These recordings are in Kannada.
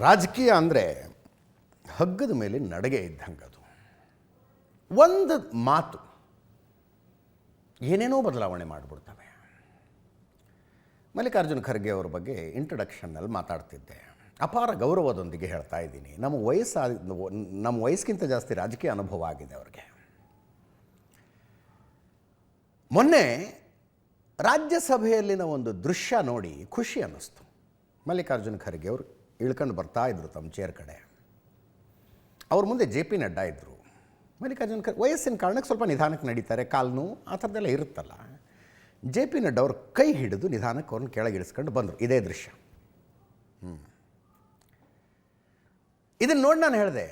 ರಾಜಕೀಯ ಅಂದರೆ ಹಗ್ಗದ ಮೇಲೆ ನಡಗೆ ಇದ್ದಂಗೆ. ಅದು ಒಂದು ಮಾತು ಏನೇನೋ ಬದಲಾವಣೆ ಮಾಡಿಬಿಡ್ತವೆ. ಮಲ್ಲಿಕಾರ್ಜುನ ಖರ್ಗೆ ಅವ್ರ ಬಗ್ಗೆ ಇಂಟ್ರಡಕ್ಷನ್ನಲ್ಲಿ ಮಾತಾಡ್ತಿದ್ದೆ. ಅಪಾರ ಗೌರವದೊಂದಿಗೆ ಹೇಳ್ತಾ ಇದ್ದೀನಿ. ನಮ್ಮ ವಯಸ್ಸಿಗಿಂತ ಜಾಸ್ತಿ ರಾಜಕೀಯ ಅನುಭವ ಆಗಿದೆ ಅವ್ರಿಗೆ. ಮೊನ್ನೆ ರಾಜ್ಯಸಭೆಯಲ್ಲಿನ ಒಂದು ದೃಶ್ಯ ನೋಡಿ ಖುಷಿ ಅನ್ನಿಸ್ತು. ಮಲ್ಲಿಕಾರ್ಜುನ ಖರ್ಗೆ ಅವರು ಇಳ್ಕೊಂಡು ಬರ್ತಾ ಇದ್ರು ತಮ್ಮ ಚೇರ್ ಕಡೆ. ಅವ್ರ ಮುಂದೆ JP ನಡ್ಡಾ ಇದ್ದರು. ಮಲ್ಲಿಕಾರ್ಜುನ ಖರ್ಗೆ ವಯಸ್ಸಿನ ಕಾರಣಕ್ಕೆ ಸ್ವಲ್ಪ ನಿಧಾನಕ್ಕೆ ನಡೀತಾರೆ, ಕಾಲು ಆ ಥರದ್ದೆಲ್ಲ ಇರುತ್ತಲ್ಲ. JP ನಡ್ಡಾ ಅವ್ರ ಕೈ ಹಿಡಿದು ನಿಧಾನಕ್ಕೆ ಅವ್ರನ್ನ ಕೆಳಗಿಳಿಸ್ಕೊಂಡು ಬಂದರು. ಇದೇ ದೃಶ್ಯ. ಇದನ್ನು ನೋಡಿ ನಾನು ಹೇಳಿದೆ,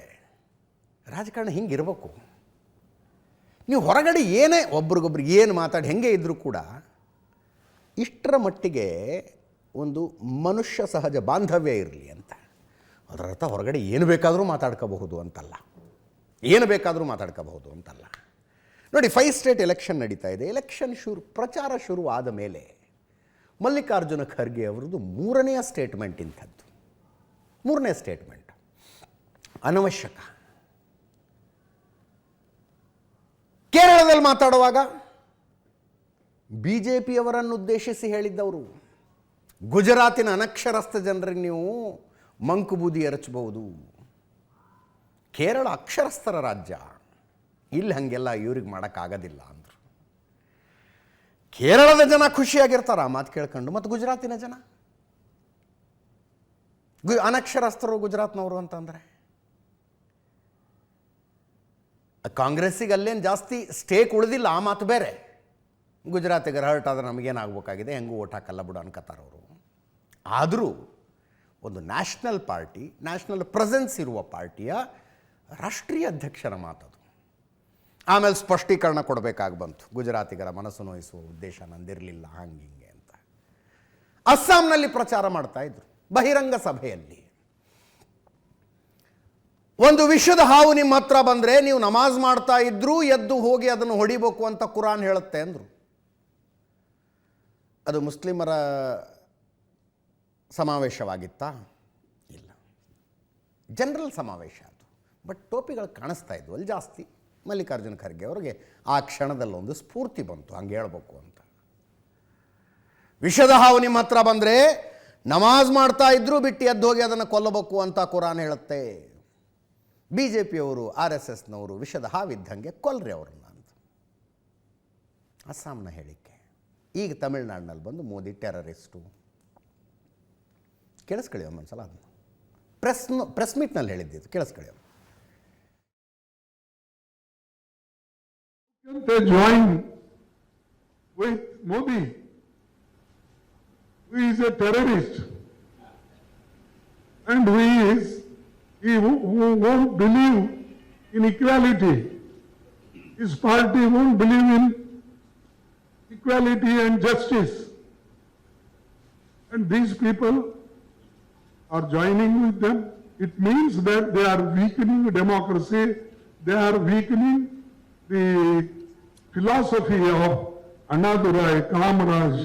ರಾಜಕಾರಣ ಹಿಂಗಿರ್ಬೇಕು. ನೀವು ಹೊರಗಡೆ ಏನೇ ಒಬ್ರಿಗೊಬ್ರು ಏನು ಮಾತಾಡಿ ಹೆಂಗೆ ಇದ್ದರೂ ಕೂಡ ಇಷ್ಟರ ಮಟ್ಟಿಗೆ ಒಂದು ಮನುಷ್ಯ ಸಹಜ ಬಾಂಧವ್ಯ ಇರಲಿ ಅಂತ. ಅದರ ಅರ್ಥ ಹೊರಗಡೆ ಏನು ಬೇಕಾದರೂ ಮಾತಾಡ್ಕೋಬಹುದು ಅಂತಲ್ಲ, ಏನು ಬೇಕಾದರೂ ಮಾತಾಡ್ಕೋಬಹುದು ಅಂತಲ್ಲ. ನೋಡಿ, 5 ಸ್ಟೇಟ್ ಎಲೆಕ್ಷನ್ ನಡೀತಾ ಇದೆ. ಎಲೆಕ್ಷನ್ ಪ್ರಚಾರ ಶುರು ಆದ ಮೇಲೆ ಮಲ್ಲಿಕಾರ್ಜುನ ಖರ್ಗೆ ಅವರದ್ದು 3ನೇ ಸ್ಟೇಟ್ಮೆಂಟ್ ಇಂಥದ್ದು. 3ನೇ ಸ್ಟೇಟ್ಮೆಂಟ್ ಅನವಶ್ಯಕ. ಕೇರಳದಲ್ಲಿ ಮಾತಾಡುವಾಗ BJPಯವರನ್ನು ಉದ್ದೇಶಿಸಿ ಹೇಳಿದ್ದವರು, ಗುಜರಾತಿನ ಅನಕ್ಷರಸ್ಥ ಜನರಿಗೆ ನೀವು ಮಂಕುಬೂದಿ ಎರಚಬಹುದು, ಕೇರಳ ಅಕ್ಷರಸ್ಥರ ರಾಜ್ಯ, ಇಲ್ಲಿ ಹಾಗೆಲ್ಲ ಇವ್ರಿಗೆ ಮಾಡೋಕ್ಕಾಗೋದಿಲ್ಲ ಅಂದರು. ಕೇರಳದ ಜನ ಖುಷಿಯಾಗಿರ್ತಾರೆ ಆ ಮಾತು ಕೇಳ್ಕೊಂಡು. ಮತ್ತು ಗುಜರಾತಿನ ಜನ ಅನಕ್ಷರಸ್ಥರು ಗುಜರಾತ್ನವರು ಅಂತಂದರೆ ಕಾಂಗ್ರೆಸ್ಸಿಗೆ ಅಲ್ಲೇನು ಜಾಸ್ತಿ ಸ್ಟೇಕ್ ಉಳಿದಿಲ್ಲ, ಆ ಮಾತು ಬೇರೆ. ಗುಜರಾತಿಗರ ಹರ್ಟ್ ಆದರೆ ನಮಗೇನಾಗಬೇಕಾಗಿದೆ, ಹೆಂಗೂ ಓಟ್ ಹಾಕಲ್ಲ ಬಿಡು ಅನ್ಕೋತಾರವರು. ಆದರೂ ಒಂದು ನ್ಯಾಷನಲ್ ಪಾರ್ಟಿ, ನ್ಯಾಷನಲ್ ಪ್ರೆಸೆನ್ಸ್ ಇರುವ ಪಾರ್ಟಿಯ ರಾಷ್ಟ್ರೀಯ ಅಧ್ಯಕ್ಷರ ಮಾತದು. ಆಮೇಲೆ ಸ್ಪಷ್ಟೀಕರಣ ಕೊಡಬೇಕಾಗಿ ಬಂತು. ಗುಜರಾತಿಗರ ಮನಸ್ಸು ನೋಯಿಸುವ ಉದ್ದೇಶ ನಂದಿರಲಿಲ್ಲ, ಹಂಗಿಂಗೆ ಅಂತ. ಅಸ್ಸಾಂನಲ್ಲಿ ಪ್ರಚಾರ ಮಾಡ್ತಾಯಿದ್ರು ಬಹಿರಂಗ ಸಭೆಯಲ್ಲಿ. ಒಂದು ವಿಷದ ಹಾವು ನಿಮ್ಮ ಹತ್ರ ಬಂದರೆ ನೀವು ನಮಾಜ್ ಮಾಡ್ತಾ ಇದ್ರೂ ಎದ್ದು ಹೋಗಿ ಅದನ್ನು ಹೊಡಿಬೇಕು ಅಂತ ಕುರಾನ್ ಹೇಳುತ್ತೆ ಅಂದರು. ಅದು ಮುಸ್ಲಿಮರ ಸಮಾವೇಶವಾಗಿತ್ತಾ? ಇಲ್ಲ, ಜನರಲ್ ಸಮಾವೇಶ ಅದು. ಬಟ್ ಟೋಪಿಗಳು ಕಾಣಿಸ್ತಾ ಇದ್ವು ಅಲ್ಲಿ ಜಾಸ್ತಿ. ಮಲ್ಲಿಕಾರ್ಜುನ ಖರ್ಗೆ ಅವ್ರಿಗೆ ಆ ಕ್ಷಣದಲ್ಲೊಂದು ಸ್ಫೂರ್ತಿ ಬಂತು, ಹಂಗೆ ಹೇಳ್ಬೇಕು ಅಂತ. ವಿಷದ ಹಾವು ನಿಮ್ಮ ಹತ್ರ ಬಂದರೆ ನಮಾಜ್ ಮಾಡ್ತಾ ಇದ್ರೂ ಬಿಟ್ಟು ಎದ್ದು ಹೋಗಿ ಅದನ್ನು ಕೊಲ್ಲಬೇಕು ಅಂತ ಕುರಾನ್ ಹೇಳುತ್ತೆ. BJPಯವರು RSSನವರು ವಿಷದ ಹಾವಿದ್ದಂಗೆ ಕೊಲ್ರಿ ಅವ್ರನ್ನ ಅಂತ ಅಸ್ಸಾಂನ ಹೇಳಿಕೆ. ಈಗ ತಮಿಳ್ನಾಡಿನಲ್ಲಿ ಬಂದು ಮೋದಿ ಟೆರರಿಸ್ಟು. ಕೇಳಿಸ್ಕೊಳ್ಳಿ ಒಂದೊಂದ್ಸಲ ಅದನ್ನು ಪ್ರೆಸ್ ಮೀಟ್ನಲ್ಲಿ ಹೇಳಿದ್ದು ಕೇಳಿಸ್ಕೊಳ್ಳಿ. They join with Modi, who is a terrorist, and who won't believe in equality. His party won't believe in equality and justice. And these people are joining with them. It means that they are weakening democracy. They are weakening the philosophy of Annadurai, Kamaraj,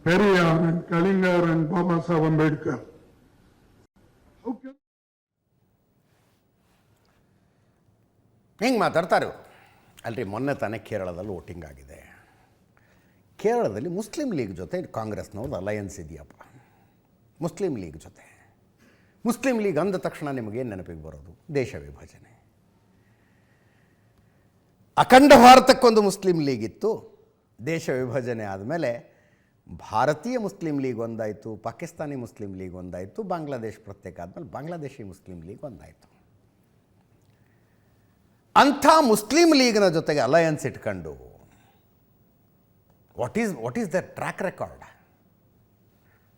Periyar and Kalingar and Baba Saheb Ambedkar. Okay. ಹಿಂಗೆ ಮಾತಾಡ್ತಾರೆ ಇವರು. ಅಲ್ರಿ, ಮೊನ್ನೆ ತಾನೇ ಕೇರಳದಲ್ಲಿ ವೋಟಿಂಗ್ ಆಗಿದೆ. ಕೇರಳದಲ್ಲಿ ಮುಸ್ಲಿಂ ಲೀಗ್ ಜೊತೆ ಕಾಂಗ್ರೆಸ್ನವ್ರದ್ದು ಅಲಯನ್ಸ್ ಇದೆಯಪ್ಪ. ಮುಸ್ಲಿಂ ಲೀಗ್ ಜೊತೆ. ಮುಸ್ಲಿಂ ಲೀಗ್ ಅಂದ ತಕ್ಷಣ ನಿಮಗೇನು ನೆನಪಿಗೆ ಬರೋದು? ದೇಶ ವಿಭಜನೆ. ಅಖಂಡ ಭಾರತಕ್ಕೊಂದು ಮುಸ್ಲಿಂ ಲೀಗ್ ಇತ್ತು. ದೇಶ ವಿಭಜನೆ ಆದಮೇಲೆ ಭಾರತೀಯ ಮುಸ್ಲಿಂ ಲೀಗ್ ಒಂದಾಯಿತು, ಪಾಕಿಸ್ತಾನಿ ಮುಸ್ಲಿಂ ಲೀಗ್ ಒಂದಾಯಿತು, ಬಾಂಗ್ಲಾದೇಶ್ ಪ್ರತ್ಯೇಕ ಆದಮೇಲೆ ಬಾಂಗ್ಲಾದೇಶಿ ಮುಸ್ಲಿಂ ಲೀಗ್ ಒಂದಾಯಿತು. ಅಂಥ ಮುಸ್ಲಿಂ ಲೀಗ್ನ ಜೊತೆಗೆ ಅಲಯನ್ಸ್ ಇಟ್ಕೊಂಡು what is the track record?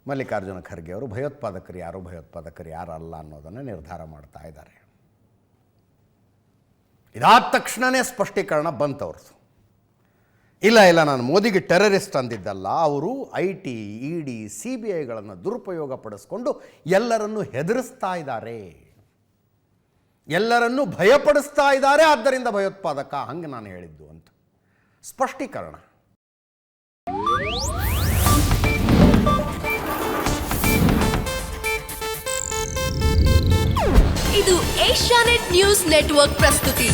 Mallikarjuna Kharge ಅವರು ಭಯೋತ್ಪಾದಕರು ಯಾರಲ್ಲ ಅನ್ನೋದನ್ನು ನಿರ್ಧಾರ ಮಾಡ್ತಾ ಇದ್ದಾರೆ. ಇದಾದ ತಕ್ಷಣವೇ ಸ್ಪಷ್ಟೀಕರಣ ಬಂತವ್ರದ್ದು. ಇಲ್ಲ, ನಾನು ಮೋದಿಗೆ ಟೆರರಿಸ್ಟ್ ಅಂದಿದ್ದಲ್ಲ, ಅವರು IT, ED, CBIಗಳನ್ನು ದುರುಪಯೋಗ ಪಡಿಸ್ಕೊಂಡು ಎಲ್ಲರನ್ನೂ ಹೆದರಿಸ್ತಾ ಇದ್ದಾರೆ, ಎಲ್ಲರನ್ನೂ ಭಯಪಡಿಸ್ತಾ ಇದ್ದಾರೆ, ಆದ್ದರಿಂದ ಭಯೋತ್ಪಾದಕ ಹಂಗೆ ನಾನು ಹೇಳಿದ್ದು ಅಂತ ಸ್ಪಷ್ಟೀಕರಣ. ಇದು ಏಷ್ಯಾನೆಟ್ ನ್ಯೂಸ್ ನೆಟ್ವರ್ಕ್ ಪ್ರಸ್ತುತಿ.